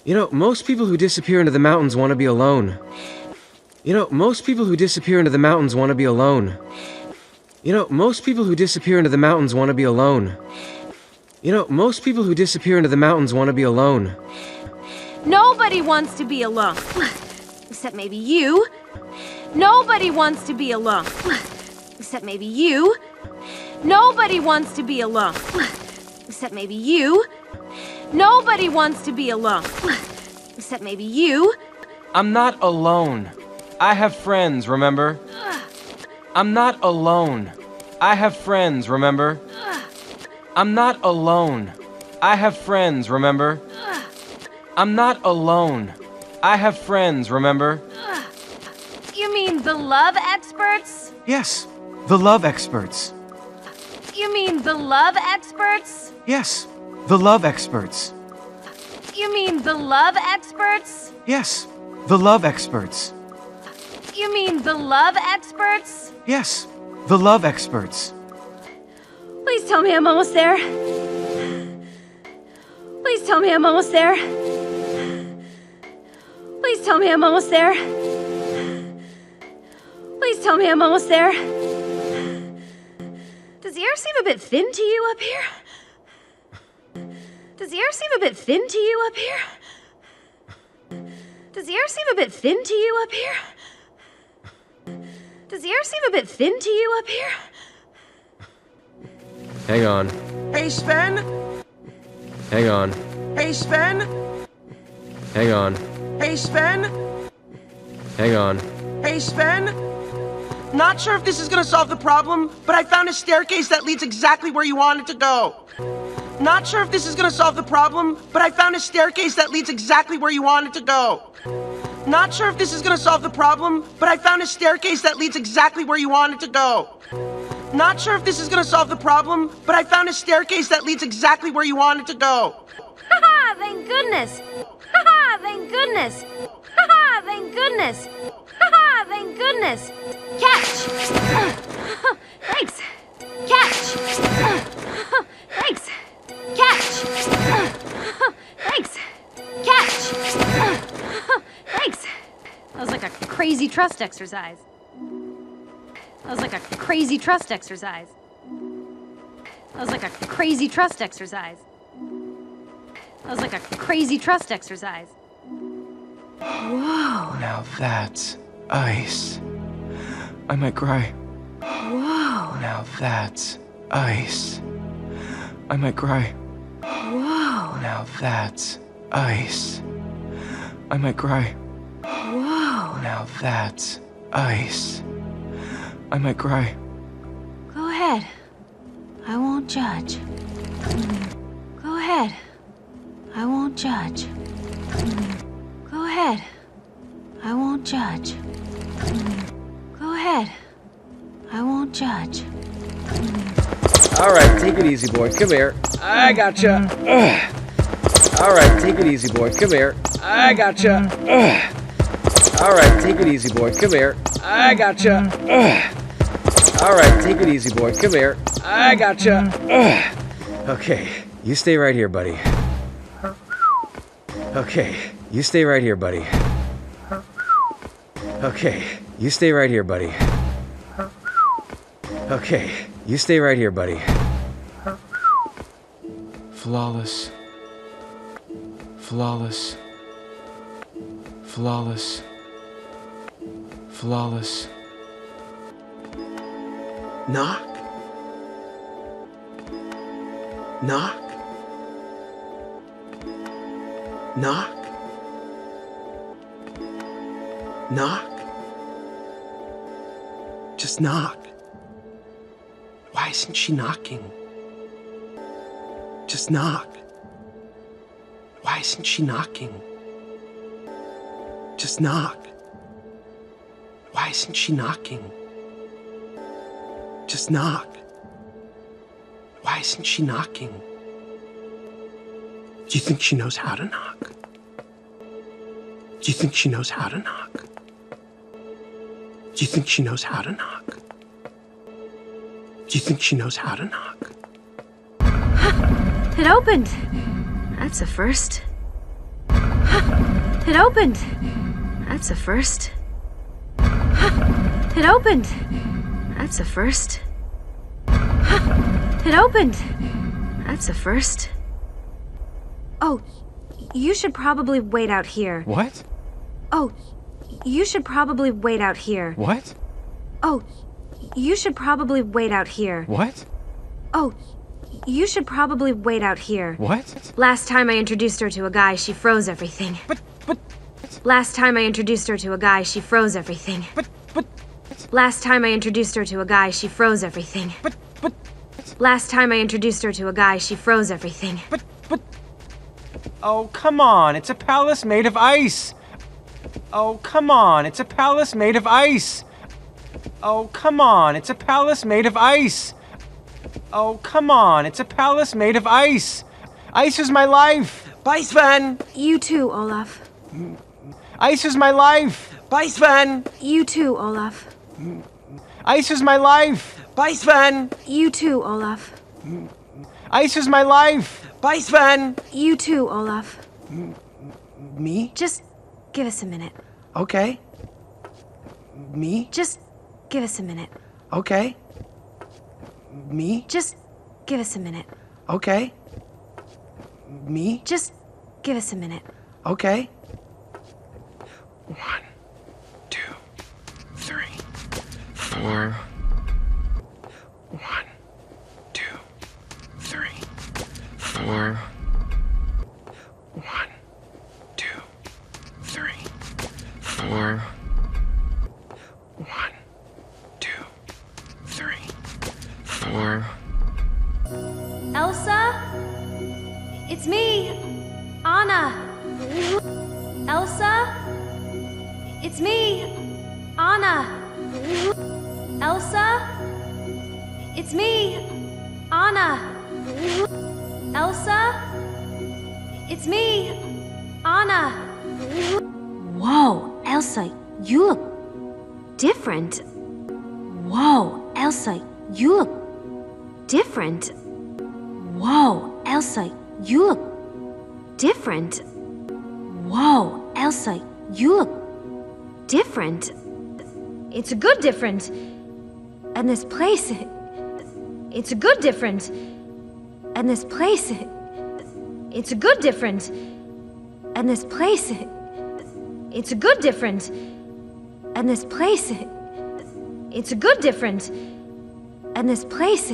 You know, most people who disappear into the mountains want to be alone. You know, most people who disappear into the mountains want to be alone. You know, most people who disappear into the mountains want to be alone. You know, most people who disappear into the mountains want to be alone. Nobody wants to be alone. Except maybe you. Nobody wants to be alone. Except maybe you. Nobody wants to be alone. Except maybe you. Nobody wants to be alone. Except maybe you. I'm not alone. I have friends, remember? I'm not alone. I have friends, remember? I'm not alone. I have friends, remember? I'm not alone. I have friends, remember? You mean the love experts? Yes, the love experts. You mean the love experts? Yes, the love experts. You mean the love experts? Yes, the love experts. You mean the love experts? Yes, the love experts. Please tell me I'm almost there. Please tell me I'm almost there. Please tell me I'm almost there. Please tell me I'm almost there. Does the air seem a bit thin to you up here? Does the air seem a bit thin to you up here? Does the air seem a bit thin to you up here? Does the air seem a bit thin to you up here? Hang on. Hey, Sven? Hang on. Hey, Sven? Hang on. Hey, Sven? Hang on. Hey, Sven? Not sure if this is gonna solve the problem, but I found a staircase that leads exactly where you wanted to go. Not sure if this is gonna solve the problem, but I found a staircase that leads exactly where you wanted to go. Not sure if this is gonna solve the problem, but I found a staircase that leads exactly where you wanted to go. Not sure if this is gonna solve the problem, but I found a staircase that leads exactly where you wanted to go. Haha, thank goodness! Haha, thank goodness! Haha, thank goodness! Haha, thank goodness! Catch! Thanks! Catch! Thanks! Catch! Thanks! Catch! Thanks! That was like a crazy trust exercise. That was like a crazy trust exercise. That was like a crazy trust exercise. That was like a crazy trust exercise. Whoa. Now that's ice. I might cry. Whoa. Now that's ice. I might cry. Whoa. Now that's ice. I might cry. Whoa. Now that's ice. I might cry. Go ahead. I won't judge. Go ahead. I won't judge. Go ahead. I won't judge. Go ahead. I won't judge. All right, take it easy, boy. Come here. I gotcha. All right, take it easy, boy. Come here. I gotcha. All right, take it easy, boy. Come here. I gotcha. All right, take it easy, boy. Come here. I gotcha. Okay, you stay right here, buddy. Okay, you stay right here, buddy. Okay, you stay right here, buddy. Okay, you stay right here, buddy. Flawless. Flawless. Flawless. Flawless. Knock. Knock. Knock. Knock. Just knock. Why isn't she knocking? Just knock. Why isn't she knocking? Just knock. Why isn't she knocking? Just knock. Why isn't she knocking? Do you think she knows how to knock? Do you think she knows how to knock? Do you think she knows how to knock? Do you think she knows how to knock? It opened. That's a first. It opened. That's a first. It opened. That's a first. It opened. That's a first. Oh, you should probably wait out here. What? Oh, you should probably wait out here. What? Oh, you should probably wait out here. What? Oh, you should probably wait out here. What? Last time I introduced her to a guy, she froze everything. But... Last time I introduced her to a guy, she froze everything. But... Last time I introduced her to a guy, she froze everything. But... Last time I introduced her to a guy, she froze everything. But... Oh, come on, it's a palace made of ice. Oh, come on, it's a palace made of ice. Oh, come on, it's a palace made of ice. Oh, come on, it's a palace made of ice. Ice is my life. Bye, Sven. You too, Olaf. Ice is my life. Bye, Sven. You too, Olaf. Ice is my life. Bye, Sven. You too, Olaf. Ice is my life. Bye, Sven. You too, Olaf. Me? Just give us a minute. Okay. Me? Just give us a minute. Okay. Me? Just give us a minute. Okay. Me? Just give us a minute. Okay. 1, 2, 3, 4. 1, 2, 3, 4. 1, 2, 3, 4. 1, 2, 3, 4. Elsa? It's me, Anna. Elsa? It's me, Anna. Elsa? It's me, Anna. Elsa? It's me, Anna. Whoa, Elsa, you look different. Whoa, Elsa, you look different. Whoa, Elsa, you look different. Whoa, Elsa, you look different. It's a good different. And this place, it's a good different. And this place, it's a good different. And this place, it's a good different. And this place, it's a good different. And this place,